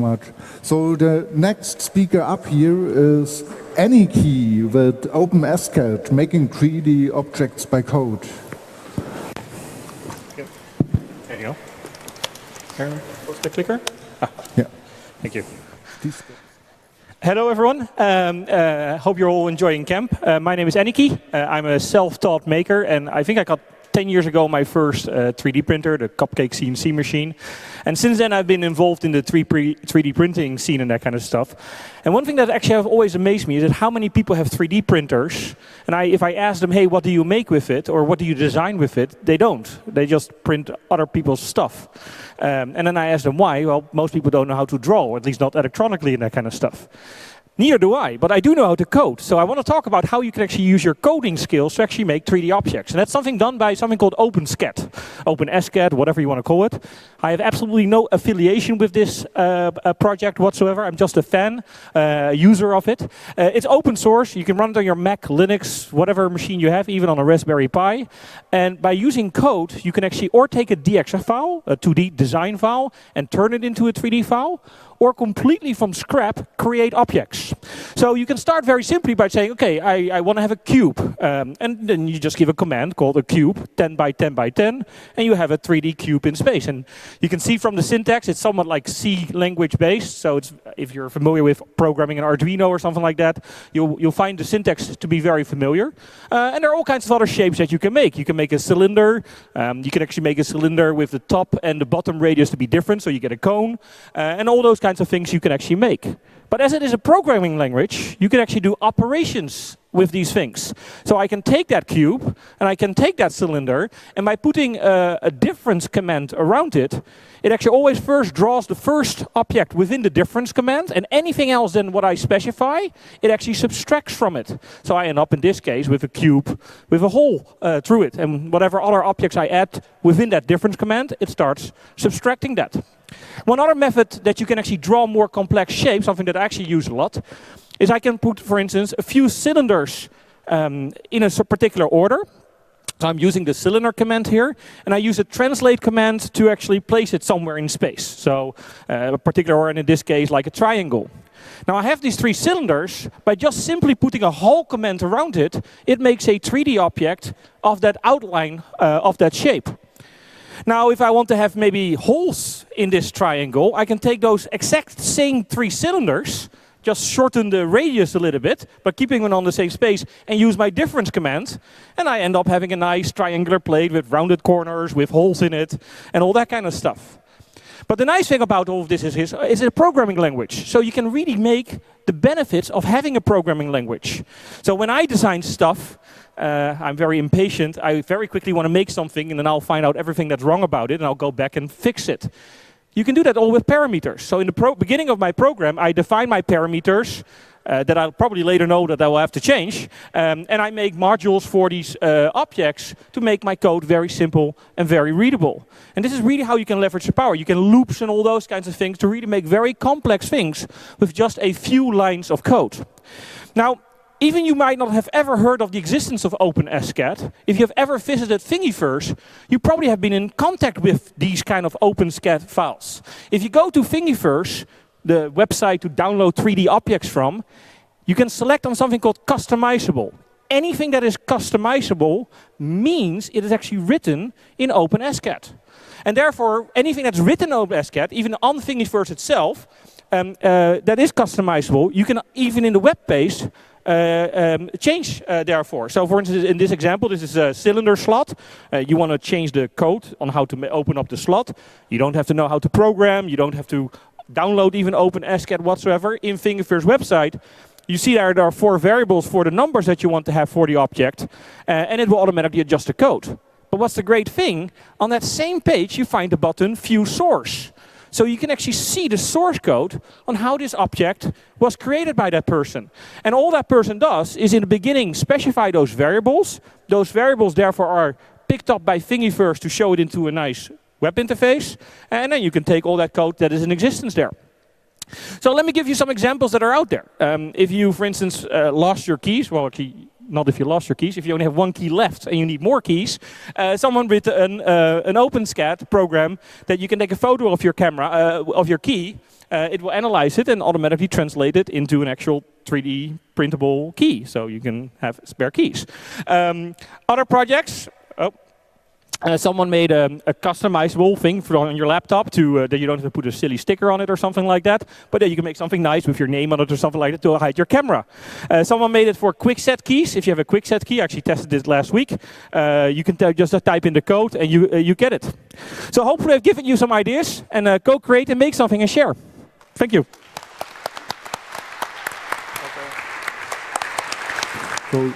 much. So the next speaker up here is Aniki with OpenSCAD, making 3D objects by code. There you go. What's the clicker? Ah. Yeah. Thank you. Hello, everyone. Hope you're all enjoying camp. My name is Aniki. I'm a self-taught maker, and I think I got 10 years ago my first 3D printer, the Cupcake CNC machine. And since then I've been involved in the 3D printing scene and that kind of stuff. And one thing that actually has always amazed me is that how many people have 3D printers, and if I ask them, hey, what do you make with it, or what do you design with it, they don't. They just print other people's stuff. And then I ask them why. Well, most people don't know how to draw, or at least not electronically and that kind of stuff. Neither do I, but I do know how to code. So I want to talk about how you can actually use your coding skills to actually make 3D objects. And that's something done by something called OpenSCAD, OpenSCAD, whatever you want to call it. I have absolutely no affiliation with this project whatsoever. I'm just a fan, user of it. It's open source. You can run it on your Mac, Linux, whatever machine you have, even on a Raspberry Pi. And by using code, you can actually or take a DXF file, a 2D design file, and turn it into a 3D file, or completely from scrap create objects. So you can start very simply by saying, okay, I want to have a cube. And then you just give a command called a cube, 10 by 10 by 10, and you have a 3D cube in space. And you can see from the syntax, it's somewhat like C language based. So it's, if you're familiar with programming an Arduino or something like that, you'll find the syntax to be very familiar. And there are all kinds of other shapes that you can make. You can make a cylinder. You can actually make a cylinder with the top and the bottom radius to be different, so you get a cone. And all those kinds of things you can actually make. But as it is a programming language, you can actually do operations with these things. So I can take that cube, and I can take that cylinder, and by putting a difference command around it, it actually always first draws the first object within the difference command, and anything else than what I specify, it actually subtracts from it. So I end up, in this case, with a cube with a hole through it, and whatever other objects I add within that difference command, it starts subtracting that. One other method that you can actually draw more complex shapes, something that I actually use a lot, is I can put, for instance, a few cylinders in a particular order. So I'm using the cylinder command here, and I use a translate command to actually place it somewhere in space. So a particular order, in this case, like a triangle. Now I have these three cylinders. By just simply putting a hole command around it, it makes a 3D object of that outline of that shape. Now, if I want to have maybe holes in this triangle, I can take those exact same three cylinders, just shorten the radius a little bit, but keeping them on the same space, and use my difference command, and I end up having a nice triangular plate with rounded corners, with holes in it, and all that kind of stuff. But the nice thing about all of this is it's a programming language, so you can really make the benefits of having a programming language. So when I design stuff, I'm very impatient. I very quickly want to make something, and then I'll find out everything that's wrong about it, and I'll go back and fix it. You can do that all with parameters. So in the beginning of my program, I define my parameters that I'll probably later know that I will have to change. And I make modules for these objects to make my code very simple and very readable. And this is really how you can leverage the power. You can loops and all those kinds of things to really make very complex things with just a few lines of code. Now, even you might not have ever heard of the existence of OpenSCAD. If you have ever visited Thingiverse, you probably have been in contact with these kind of OpenSCAD files. If you go to Thingiverse, the website to download 3D objects from, you can select on something called customizable. Anything that is customizable means it is actually written in OpenSCAD. And therefore, anything that's written in OpenSCAD, even on Thingiverse itself, that is customizable, you can even in the web page change therefore. So for instance, in this example, this is a cylinder slot. You want to change the code on how to open up the slot. You don't have to know how to program. You don't have to download even OpenSCAD whatsoever. In Thingiverse website, you see there are 4 variables for the numbers that you want to have for the object, and it will automatically adjust the code. But what's the great thing? On that same page, you find the button View Source. So you can actually see the source code on how this object was created by that person. And all that person does is in the beginning specify those variables. Those variables therefore are picked up by Thingiverse to show it into a nice web interface. And then you can take all that code that is in existence there. So let me give you some examples that are out there. If you, for instance, lost your keys, well, not if you lost your keys, if you only have 1 key left and you need more keys, someone with an OpenSCAD program that you can take a photo of your camera, of your key, it will analyze it and automatically translate it into an actual 3D printable key, so you can have spare keys. Other projects. Someone made a customizable thing on your laptop to that you don't have to put a silly sticker on it or something like that, but then you can make something nice with your name on it or something like that to hide your camera. Someone made it for quick set keys. If you have a quick set key, I actually tested it last week, you can just type in the code and you get it. So hopefully I've given you some ideas, and go create and make something and share. Thank you. So